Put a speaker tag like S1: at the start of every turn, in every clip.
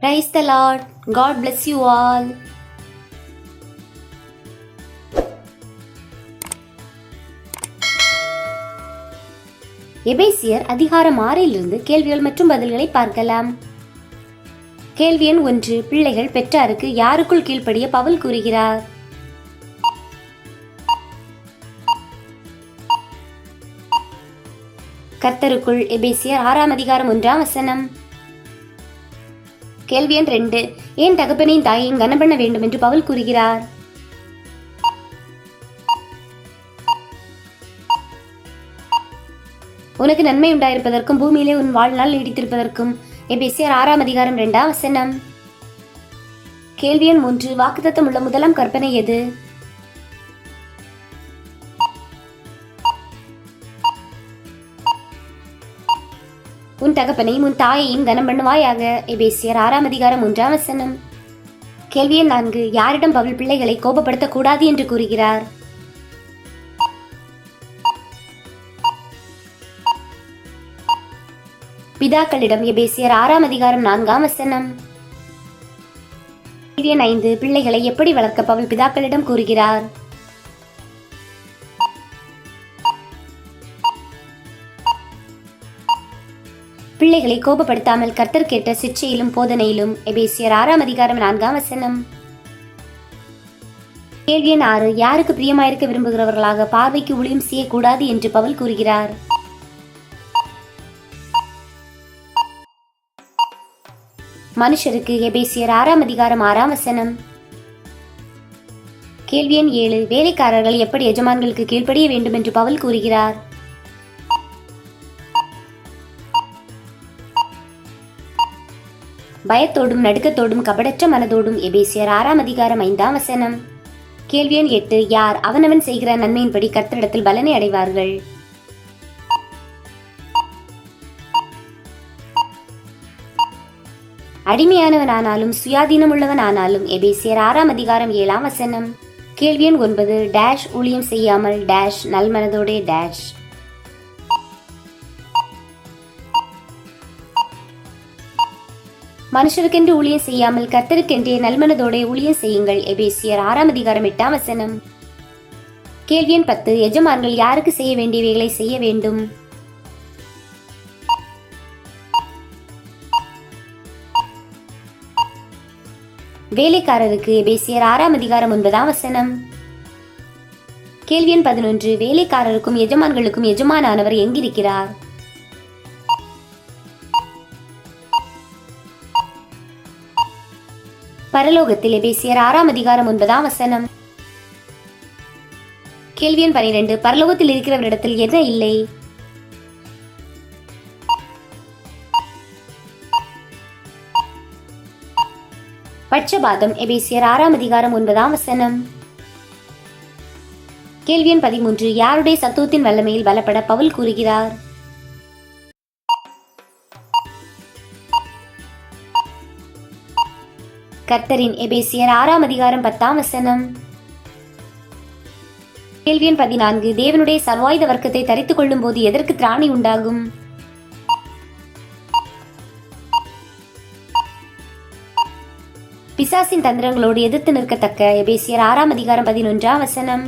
S1: Praise the Lord. God bless you all. எபேசியர் அதிகாரம் 6 கேள்விகள் மற்றும் பதில்களை பார்க்கலாம். கேள்வி எண் 1. பிள்ளைகள் பெற்றாருக்கு யாருக்குள் கீழ்ப்படிய பவுல் கூறுகிறார்? கர்த்தருக்குள். எபேசியர் 6:1. கேள்வி எண் 2. ஏன் தகப்பனையும் தாயையும் கனம் பண்ண வேண்டும் என்று பவுல் கூறுகிறார்? உனக்கு நன்மை உண்டாயிருப்பதற்கும் பூமியிலே உன் வாழ்நாள் நீடித்திருப்பதற்கும். எபேசியர் 6:2. கேள்வி எண் 3. வாக்குத்தத்தம் உள்ள முதலாம் கற்பனை எது? உன் தகப்பனையும் உன் தாயையும் கனம் பண்ணுவாயாக. எபேசியர் 6:3. கேள்வி எண் 4. யாரிடம் பவுல் பிள்ளைகளை கோபப்படுத்தக் கூடாது என்று கூறுகிறார்? பிதாக்களிடம். எபேசியர் 6:4. கேள்வி எண் 5. பிள்ளைகளை எப்படி வளர்க்க பவுல் பிதாக்களிடம் கூறுகிறார்? பிள்ளைகளை கோபப்படுத்தாமல் கர்த்தர் கேட்ட சிற்சையிலும் போதனையிலும். எபேசியர் 6:4. கேள்வி எண் 6. யாருக்கு பிரியமாயிருக்க விரும்புகிறவர்களாக பார்வைக்கு ஊழியம் செய்யக்கூடாது என்று பவுல் கூறுகிறார்? மனுஷருக்கு. எபேசியர் 6:6. கேள்வி எண் 7. வேலைக்காரர்கள் எப்படி எஜமான்களுக்கு கீழ்ப்படிய வேண்டும் என்று பவுல் கூறுகிறார்? பயத்தோடும் நடுக்கத்தோடும் கபடற்ற மனதோடும். எபேசியர் 6:5. கேள்வி எண் 8. யார் அவனவன் செய்கிற நன்மையின்படி கர்த்தரிடத்தில் பலனை அடைவார்கள்? அடிமையானவனானாலும் சுயாதீனம் உள்ளவன் ஆனாலும். எபேசியர் 6:7. கேள்வி எண் 9. டேஷ் ஊழியம் செய்யாமல் டேஷ் நல்மனதோடே டேஷ். மனுஷருக்கென்று ஊழியம் செய்யாமல் கர்த்தருக்கென்றே நல்மனதோட ஊழியம் செய்யுங்கள். எபேசியர் 6:8. கேள்வி எண் 10. எஜமான்கள் யாருக்கு செய்ய வேண்டியவைகளை செய்ய வேண்டும்? வேலைக்காரருக்கு. எபேசியர் 6:9. கேள்வி எண் 11. வேலைக்காரருக்கும் எஜமான்களுக்கும் எஜமானானவர் எங்கிருக்கிறார்? பரலோகத்தில். எபேசியர் 6:9. கேள்வி எண் 12. பரலோகத்தில் இருக்கிறவரிடத்தில் என்ன இல்லை? பட்சபாதம். எபேசியர் 6:9. கேள்வி எண் 13. யாருடைய சத்துவத்தின் வல்லமையில் பலப்பட பவுல் கூறுகிறார்? கர்த்தரின். எபேசியர் 6:10. கேள்வி எண் 14. தேவனுடைய சர்வாயுத வர்க்கத்தை தரித்துக் கொள்ளும் போது எதற்கு திராணி உண்டாகும்? பிசாசின் தந்திரங்களோடு எதிர்த்து நிற்கத்தக்க. எபேசியர் 6:11.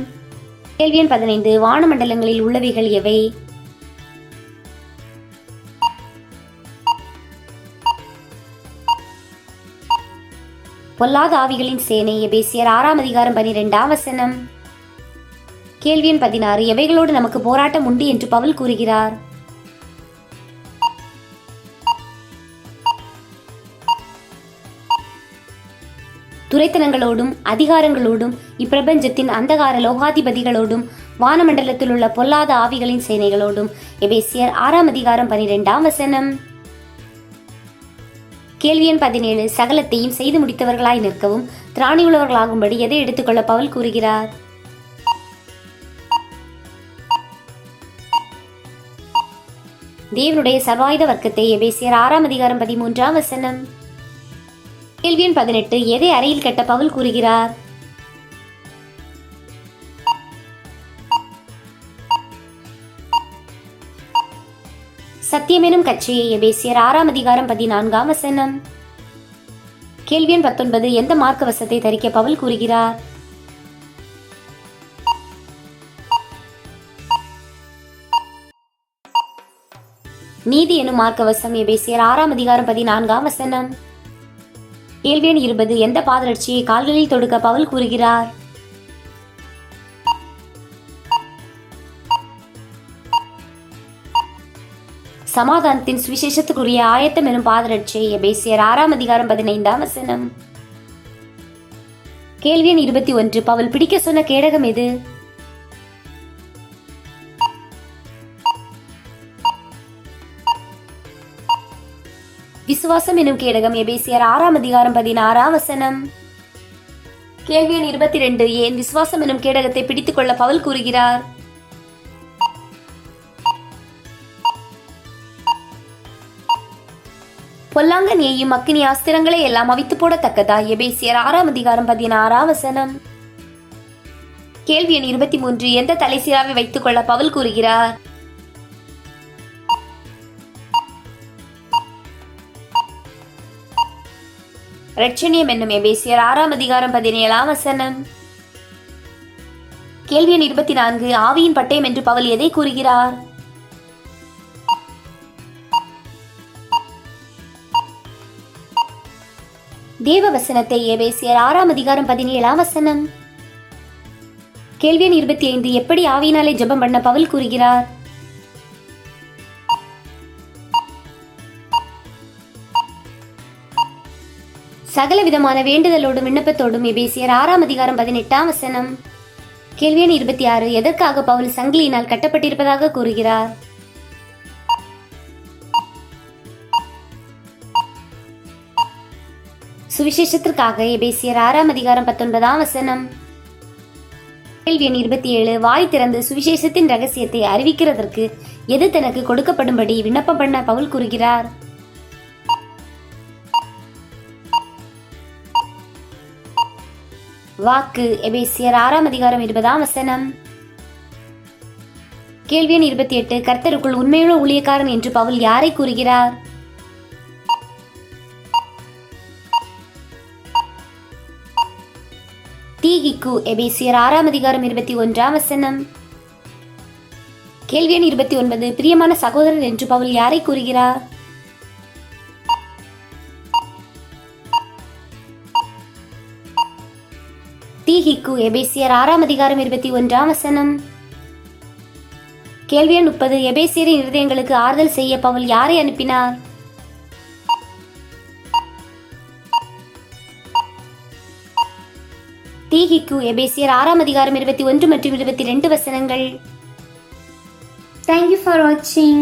S1: கேள்வி எண் 15. வானமண்டலங்களில் உள்ளவைகள் எவை? பொல்லாத ஆவிகளின் சேனை. எபேசியர் 6:12. கேள்வி எண் 16. எவைகளோடு நமக்கு போராட்டம் உண்டு என்று பவுல் கூறுகிறார்? துரைத்தனங்களோடும் அதிகாரங்களோடும் இப்பிரபஞ்சத்தின் அந்தகார லோகாதிபதிகளோடும் வானமண்டலத்தில் உள்ள பொல்லாத ஆவிகளின் சேனைகளோடும். எபேசியர் 6:12. கேள்வி எண் 17. சகலத்தையும் செய்து முடித்தவர்களாய் நிற்கவும் திராணி உள்ளவர்களாகும்படி எதை எடுத்துக்கொள்ள பவுல் கூறுகிறார்? தேவனுடைய சர்வாயுத வர்க்கத்தை. எபேசியர் 6:13. கேள்வி எண் 18. எதை அறையில் கட்ட பவுல் கூறுகிறார்? சத்தியமெனும் கச்சையை. எபேசியர் 6:14. கேள்வி எண் 19. எந்த மார்க்க வசத்தை தரிக்க பவுல் கூறுகிறார்? நீதி எனும் மார்க்கவசம். எபேசியர் 6:14. கேள்வி எண் 20. எந்த பாதரட்சியை கால்களில் தொடுக்க பவுல் கூறுகிறார்? சமாதானத்தின் சுவிசேஷத்துக்குரிய ஆயத்தம் எனும் பாதரட்சை. எபேசியர் 6:15. கேள்வி எண் 21. பவுல் பிடிக்க சொன்ன கேடகம் எது? விசுவாசம் எனும் கேடகம். எபேசியர் 6:16. கேள்வி எண் 22. ஏன் விசுவாசம் எனும் கேடகத்தை பிடித்துக் கொள்ள பவுல் கூறுகிறார்? பொல்லாங்கன் ஏயும் அக்கினி ஆஸ்திரங்களை எல்லாம் அவித்து போடத்தக்கதா. எபேசியர் 6:16. கேள்வி எண் 23. எந்த தலைசீராவை வைத்துக் கொள்ள பவுல் கூறுகிறார்? இரட்சணியம் என்னும். எபேசியர் 6:17. கேள்வி எண் 24. ஆவியின் பட்டயம் என்று பவுல் எதை கூறுகிறார்? தேவ வசனத்தை. எபேசியர் 6:17. கேள்வி எண் 25. எப்படி ஆவியினாலே ஜெபம் பண்ண பவுல் கூறுகிறார்? சகல விதமான வேண்டுதலோடும் விண்ணப்பத்தோடும். எபேசியர் 6:18. கேள்வி எண் 26. எதற்காக பவுல் சங்கிலியினால் கட்டப்பட்டிருப்பதாக கூறுகிறார்? சுவிசேஷத்திற்காக. எபேசியர் 6:19. கேள்வி எண் 27. வாய் திறந்து சுவிசேஷத்தின் ரகசியத்தை அறிவிக்கிறதற்கு எது தனக்கு கொடுக்கப்படும்படி விண்ணப்பம் பண்ண பவுல் கூறுகிறார்? வாக்கு. எபேசியர் 6:20. கேள்வி எண் 28. கர்த்தருக்குள் உண்மையுள்ள ஊழியக்காரன் என்று பவுல் யாரை கூறுகிறார்? தீகிக்கு. எபேசியர் 6:21. கேள்வி எண் 29. பிரியமான சகோதரர் என்று பவுல் யாரை கூறுகிறார்? தீகிக்கு. எபேசியர் 6:21. கேள்வி எண் 30. எபேசியரின் இருதயங்களுக்கு ஆறுதல் செய்ய பவுல் யாரை அனுப்பினார்? தீகிக்கு. எபேசியர் 6:21 மற்றும் 22 வசனங்கள்.
S2: Thank you for watching.